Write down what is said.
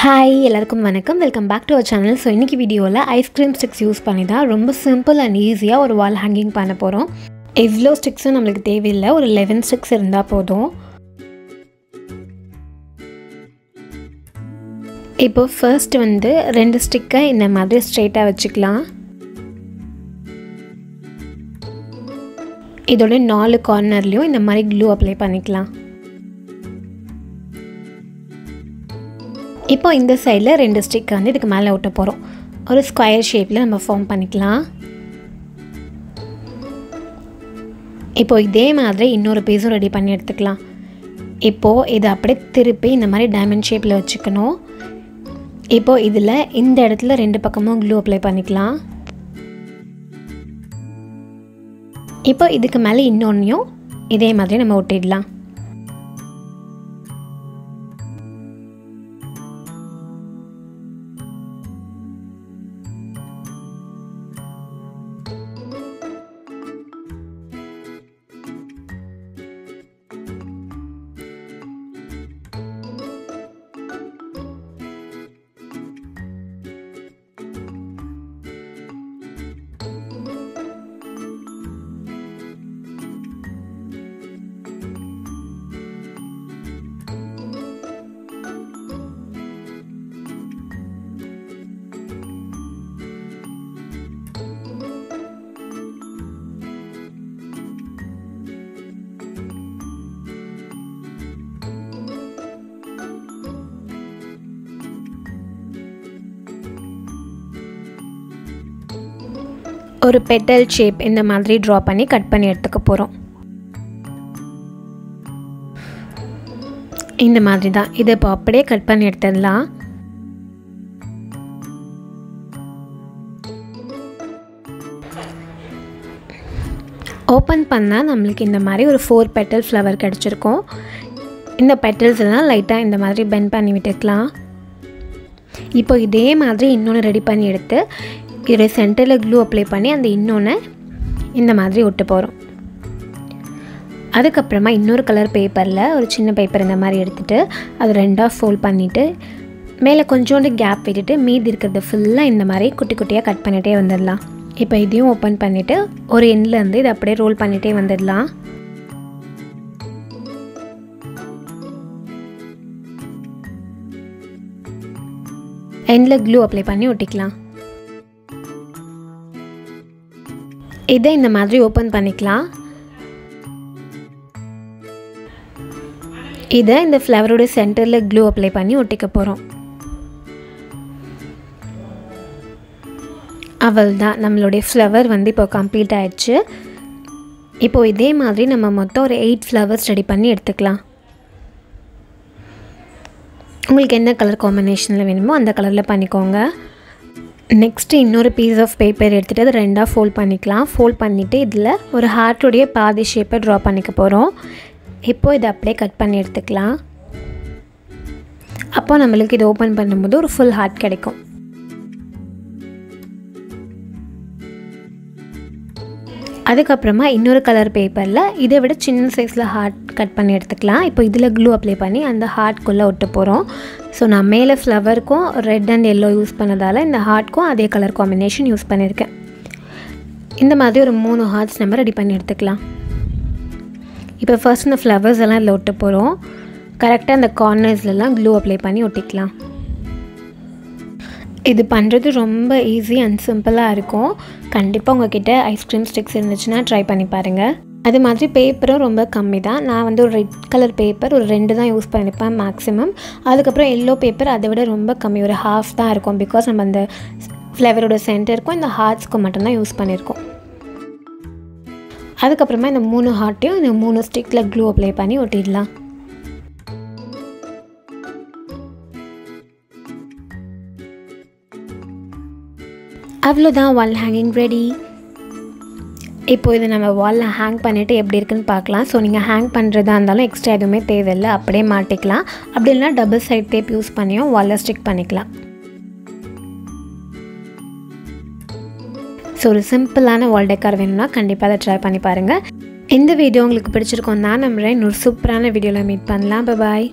Hi, எல்லாருக்கும் வணக்கம். Welcome back to our channel. So இன்றைக்கி வீடியோவில் ஐஸ்கிரீம் ஸ்டிக்ஸ் யூஸ் பண்ணி தான் ரொம்ப சிம்பிள் அண்ட் ஈஸியாக ஒரு வால் ஹேங்கிங் பண்ண போகிறோம். எவ்வளோ ஸ்டிக்ஸும் நம்மளுக்கு தேவையில்லை, ஒரு 11 ஸ்டிக்ஸ் இருந்தால் போதும். இப்போது ஃபர்ஸ்ட் 2 ஸ்டிக்கை இந்த மாதிரி ஸ்ட்ரெயிட்டாக வச்சுக்கலாம். இதோட 4 கார்னர்லேயும் இந்த மாதிரி க்ளூ அப்ளை பண்ணிக்கலாம். இப்போ இந்த சைடில் 2 ஸ்டிக் இதுக்கு மேலே ஒட்ட போகிறோம். ஒரு ஸ்கொயர் ஷேப்பில் நம்ம ஃபார்ம் பண்ணிக்கலாம். இப்போ இதே மாதிரி இன்னொரு பீஸும் ரெடி பண்ணி எடுத்துக்கலாம். இப்போது இதை அப்படியே திருப்பி இந்த மாதிரி டைமண்ட் ஷேப்பில் வச்சுக்கணும். இப்போது இதில் இந்த இடத்துல 2 பக்கமும் க்ளூ அப்ளை பண்ணிக்கலாம். இப்போ இதுக்கு மேலே இன்னொன்றையும் இதே மாதிரி நம்ம ஒட்டிடலாம். ஒரு பெட்டல் ஷேப் இந்த மாதிரி ட்ரா பண்ணி கட் பண்ணி எடுத்துக்க போகிறோம். இந்த மாதிரி தான் இதை இப்போ அப்படியே கட் பண்ணி எடுத்துடலாம். ஓப்பன் பண்ணால் நம்மளுக்கு இந்த மாதிரி ஒரு 4 பெட்டல் ஃப்ளவர் கிடச்சிருக்கும். இந்த பெட்டல்ஸ் எல்லாம் லைட்டாக இந்த மாதிரி பெண்ட் பண்ணி விட்டுக்கலாம். இப்போ இதே மாதிரி இன்னொன்று ரெடி பண்ணி எடுத்து இதை சென்டரில் க்ளூ அப்ளை பண்ணி அந்த இன்னொன்று இந்த மாதிரி ஒட்ட போகிறோம். அதுக்கப்புறமா இன்னொரு கலர் பேப்பரில் ஒரு சின்ன பேப்பர் இந்த மாதிரி எடுத்துகிட்டு அது 2ஆக ஃபோல்ட் பண்ணிவிட்டு மேலே கொஞ்சோண்டு கேப் விட்டுட்டு மீதி இருக்கிறது ஃபுல்லாக இந்த மாதிரி குட்டி குட்டியாக கட் பண்ணிகிட்டே வந்துடலாம். இப்போ இதையும் ஓப்பன் பண்ணிவிட்டு ஒரு எண்ட்லேருந்து இதை அப்படியே ரோல் பண்ணிகிட்டே வந்துடலாம். எண்டில் க்ளூ அப்ளை பண்ணி ஒட்டிக்கலாம். இதை இந்த மாதிரி ஓப்பன் பண்ணிக்கலாம். இதை இந்த ஃப்ளவரோட சென்டரில் க்ளூ அப்ளை பண்ணி ஒட்டிக்க போகிறோம். அவ்வளோதான், நம்மளுடைய ஃப்ளவர் இப்போ கம்ப்ளீட் ஆயிடுச்சு. இப்போது இதே மாதிரி நம்ம மொத்தம் ஒரு 8 ஃப்ளவர்ஸ் ரெடி பண்ணி எடுத்துக்கலாம். உங்களுக்கு எந்த கலர் காம்பினேஷனில் வேணுமோ அந்த கலரில் பண்ணிக்கோங்க. நெக்ஸ்ட்டு இன்னொரு பீஸ் ஆஃப் பேப்பர் எடுத்துகிட்டு அதை 2ஆக ஃபோல்ட் பண்ணிக்கலாம். ஃபோல்ட் பண்ணிவிட்டு இதில் ஒரு ஹார்ட்டுடைய பாதி ஷேப்பை ட்ரா பண்ணிக்க போகிறோம். இப்போது இதை அப்படியே கட் பண்ணி எடுத்துக்கலாம். அப்போ நம்மளுக்கு இதை ஓப்பன் பண்ணும்போது ஒரு ஃபுல் ஹார்ட் கிடைக்கும். அதுக்கப்புறமா இன்னொரு கலர் பேப்பரில் இதை விட சின்ன சைஸில் ஹார்ட் கட் பண்ணி எடுத்துக்கலாம். இப்போ இதில் க்ளூ அப்ளை பண்ணி அந்த ஹார்ட்குள்ளே ஒட்ட போகிறோம். ஸோ நான் மேலே ஃப்ளவருக்கும் ரெட் அண்ட் எல்லோ யூஸ் பண்ணதால் இந்த ஹார்ட்க்கும் அதே கலர் காம்பினேஷன் யூஸ் பண்ணியிருக்கேன். இந்த மாதிரி ஒரு 3 ஹார்ட்ஸ் நம்ம ரெடி பண்ணி எடுத்துக்கலாம். இப்போ ஃபர்ஸ்ட் இந்த ஃப்ளவர்ஸ் எல்லாம் இதில் ஒட்ட போகிறோம். கரெக்டாக அந்த கார்னர்ஸ்லாம் க்ளூ அப்ளை பண்ணி ஒட்டிக்கலாம். இது பண்ணுறது ரொம்ப ஈஸி அண்ட் சிம்பிளாக இருக்கும். கண்டிப்பாக உங்கள்கிட்ட ஐஸ்கிரீம் ஸ்டிக்ஸ் இருந்துச்சுன்னா ட்ரை பண்ணி பாருங்கள். அது மாதிரி பேப்பரும் ரொம்ப கம்மி தான். நான் ஒரு ரெட் கலர் பேப்பர் ஒரு 2 தான் யூஸ் பண்ணியிருப்பேன் மேக்ஸிமம். அதுக்கப்புறம் எல்லோ பேப்பர் அதை விட ரொம்ப கம்மி, ஒரு ஹாஃப் தான் இருக்கும். பிகாஸ் நம்ம அந்த ஃப்ளவரோட சென்டருக்கும் இந்த ஹார்ட்ஸ்க்கும் மட்டும்தான் யூஸ் பண்ணியிருக்கோம். அதுக்கப்புறமா இந்த 3 ஹார்ட்டையும் இந்த 3 ஸ்டிக்கில் க்ளூ அப்ளை பண்ணி ஒட்டிடலாம். அவ்வளோதான், வால் ஹேங்கிங் ரெடி. இப்போது இதை நம்ம வாலில் ஹேங் பண்ணிவிட்டு எப்படி இருக்குன்னு பார்க்கலாம். ஸோ நீங்கள் ஹேங் பண்ணுறதா இருந்தாலும் எக்ஸ்ட்ரா எதுவுமே தேவையில்லை, அப்படியே மாட்டிக்கலாம். அப்படி இல்லைனா டபுள் சைட் டேப் யூஸ் பண்ணியும் வாலில் ஸ்டிக் பண்ணிக்கலாம். ஸோ ஒரு சிம்பிளான வால் டெக்கார் வேணும்னா கண்டிப்பாக அதை ட்ரை பண்ணி பாருங்கள். இந்த வீடியோ உங்களுக்கு பிடிச்சிருக்கோம் நான் நம்புகிறேன். இன்னொரு சூப்பரான வீடியோவில் மீட் பண்ணலாம். பாய்.